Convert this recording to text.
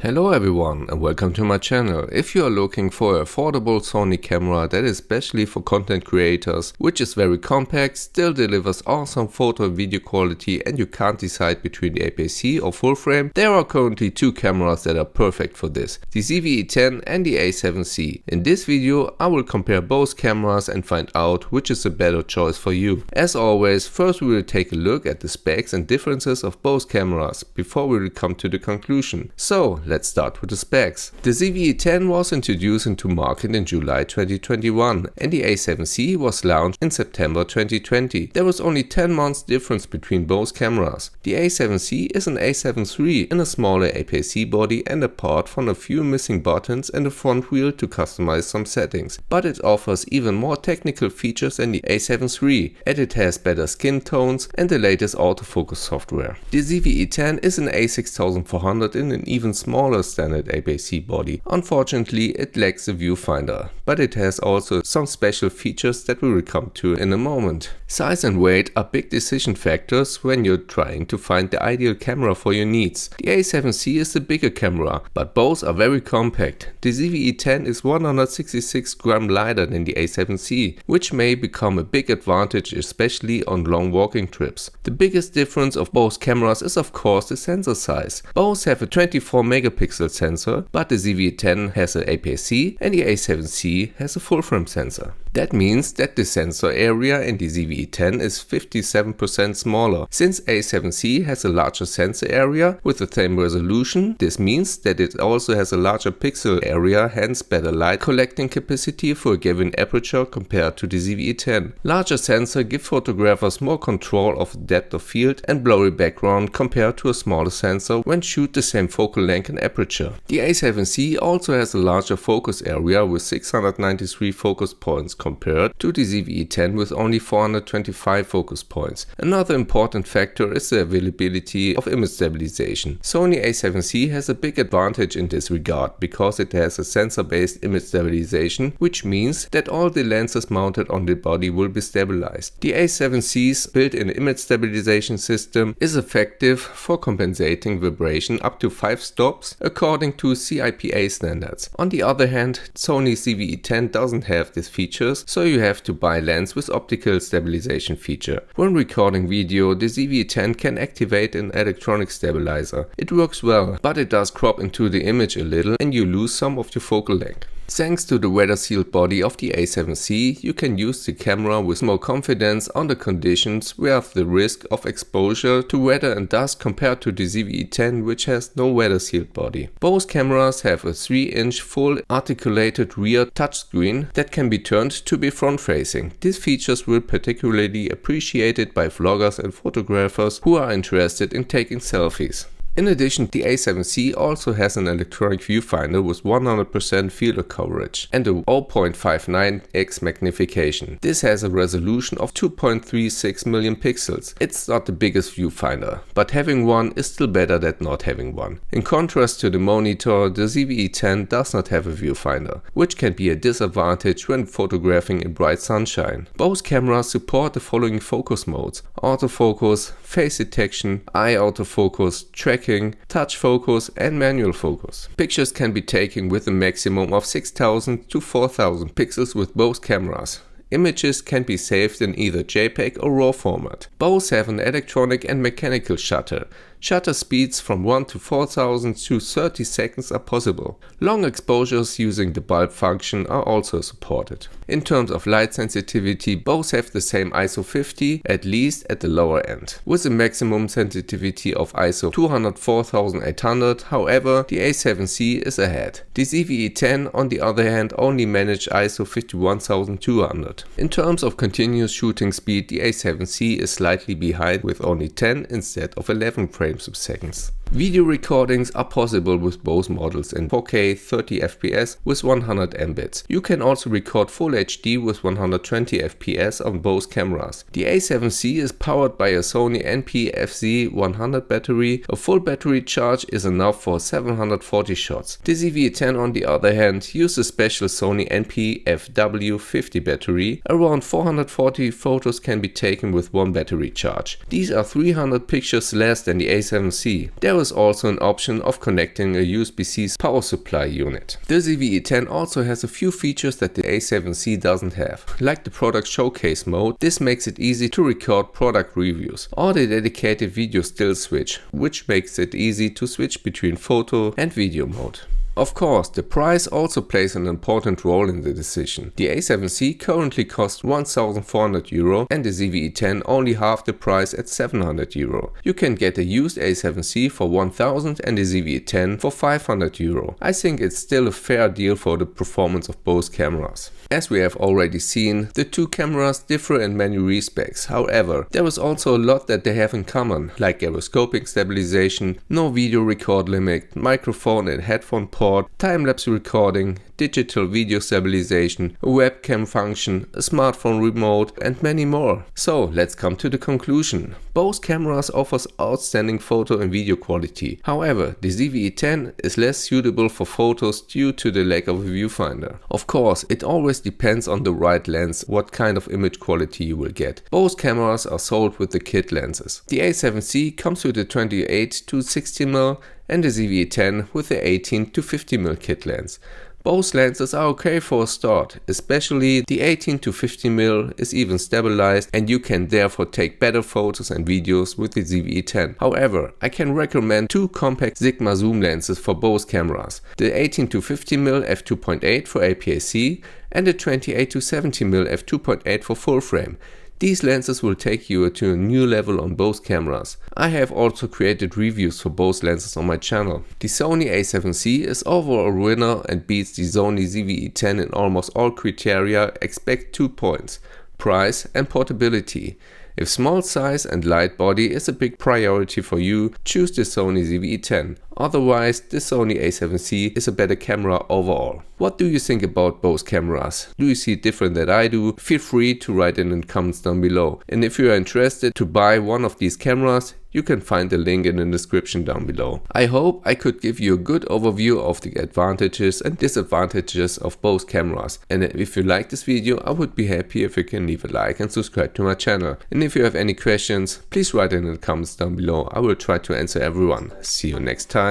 Hello everyone and welcome to my channel. If you are looking for an affordable Sony camera that is especially for content creators, which is very compact, still delivers awesome photo and video quality, and you can't decide between the APS-C or full frame, there are currently two cameras that are perfect for this, the ZV-E10 and the A7C. In this video I will compare both cameras and find out which is a better choice for you. As always, first we will take a look at the specs and differences of both cameras before we will come to the conclusion. So let's start with the specs. The ZV-E10 was introduced into market in July 2021 and the A7C was launched in September 2020. There was only 10 months difference between both cameras. The A7C is an A7 III in a smaller APS-C body and apart from a few missing buttons and a front wheel to customize some settings. But it offers even more technical features than the A7 III, and it has better skin tones and the latest autofocus software. The ZV-E10 is an A6400 in an even smaller standard APS-C body. Unfortunately, it lacks a viewfinder, but it has also some special features that we will come to in a moment. Size and weight are big decision factors when you're trying to find the ideal camera for your needs. The A7C is the bigger camera, but both are very compact. The ZV-E10 is 166 grams lighter than the A7C, which may become a big advantage especially on long walking trips. The biggest difference of both cameras is of course the sensor size. Both have a 24 megapixel sensor, but the ZV-E10 has an APS-C and the A7C has a full frame sensor. That means that the sensor area in the ZV-E10 is 57% smaller. Since A7C has a larger sensor area with the same resolution, this means that it also has a larger pixel area, hence better light collecting capacity for a given aperture compared to the ZV-E10. Larger sensor give photographers more control of the depth of field and blurry background compared to a smaller sensor when shoot the same focal length and aperture. The A7C also has a larger focus area with 693 focus points compared to the ZV-E10 with only 425 focus points. Another important factor is the availability of image stabilization. Sony A7C has a big advantage in this regard because it has a sensor-based image stabilization, which means that all the lenses mounted on the body will be stabilized. The A7C's built-in image stabilization system is effective for compensating vibration up to 5 stops according to CIPA standards. On the other hand, Sony ZV-E10 doesn't have these features, so you have to buy a lens with optical stabilization feature. When recording video, the ZV-E10 can activate an electronic stabilizer. It works well, but it does crop into the image a little and you lose some of your focal length. Thanks to the weather-sealed body of the A7C, you can use the camera with more confidence on the conditions where have the risk of exposure to weather and dust compared to the ZV-E10, which has no weather-sealed body. Both cameras have a 3-inch full articulated rear touchscreen that can be turned to be front-facing. These features will particularly appreciated by vloggers and photographers who are interested in taking selfies. In addition, the A7C also has an electronic viewfinder with 100% field coverage and a 0.59x magnification. This has a resolution of 2.36 million pixels. It's not the biggest viewfinder, but having one is still better than not having one. In contrast to the monitor, the ZV-E10 does not have a viewfinder, which can be a disadvantage when photographing in bright sunshine. Both cameras support the following focus modes: autofocus, face detection, eye autofocus, tracking, touch focus and manual focus. Pictures can be taken with a maximum of 6000 to 4000 pixels with both cameras. Images can be saved in either JPEG or RAW format. Both have an electronic and mechanical shutter. Shutter speeds from 1 to 4000 to 30 seconds are possible. Long exposures using the bulb function are also supported. In terms of light sensitivity, both have the same ISO 50, at least at the lower end, with a maximum sensitivity of ISO 204,800. However, the A7C is ahead. The ZV-E10 on the other hand only managed ISO 51,200. In terms of continuous shooting speed, the A7C is slightly behind with only 10 instead of 11 frames per second. Video recordings are possible with both models in 4K 30 FPS with 100 Mbits. You can also record Full HD with 120 FPS on both cameras. The A7C is powered by a Sony NP-FZ100 battery. A full battery charge is enough for 740 shots. The ZV-E10 on the other hand uses a special Sony NP-FW50 battery. Around 440 photos can be taken with one battery charge. These are 300 pictures less than the A7C. There There is also an option of connecting a USB-C power supply unit. The ZV-E10 also has a few features that the A7C doesn't have, like the product showcase mode. This makes it easy to record product reviews, or the dedicated video still switch, which makes it easy to switch between photo and video mode. Of course, the price also plays an important role in the decision. The A7C currently costs €1,400 and the ZV-E10 only half the price at €700. You can get a used A7C for €1,000 and the ZV-E10 for €500. I think it's still a fair deal for the performance of both cameras. As we have already seen, the two cameras differ in many respects. However, there is also a lot that they have in common, like gyroscopic stabilization, no video record limit, microphone and headphone port, time-lapse recording, digital video stabilization, a webcam function, a smartphone remote and many more. So let's come to the conclusion. Both cameras offers outstanding photo and video quality. However, the ZV-E10 is less suitable for photos due to the lack of a viewfinder. Of course, it always depends on the right lens what kind of image quality you will get. Both cameras are sold with the kit lenses. The A7C comes with a 28 to 60mm and the ZV-E10 with the 18 to 50mm kit lens. Both lenses are okay for a start, especially the 18 to 50mm is even stabilized and you can therefore take better photos and videos with the ZV-E10. However, I can recommend two compact Sigma zoom lenses for both cameras, the 18 to 50mm f2.8 for APS-C and the 28 to 70mm f2.8 for full frame. These lenses will take you to a new level on both cameras. I have also created reviews for both lenses on my channel. The Sony A7C is overall a winner and beats the Sony ZV-E10 in almost all criteria except 2 points: price and portability. If small size and light body is a big priority for you, choose the Sony ZV-E10. Otherwise, the Sony A7C is a better camera overall. What do you think about both cameras? Do you see it different than I do? Feel free to write in the comments down below. And if you are interested to buy one of these cameras, you can find the link in the description down below. I hope I could give you a good overview of the advantages and disadvantages of both cameras. And if you like this video, I would be happy if you can leave a like and subscribe to my channel. And if you have any questions, please write in the comments down below. I will try to answer everyone. See you next time.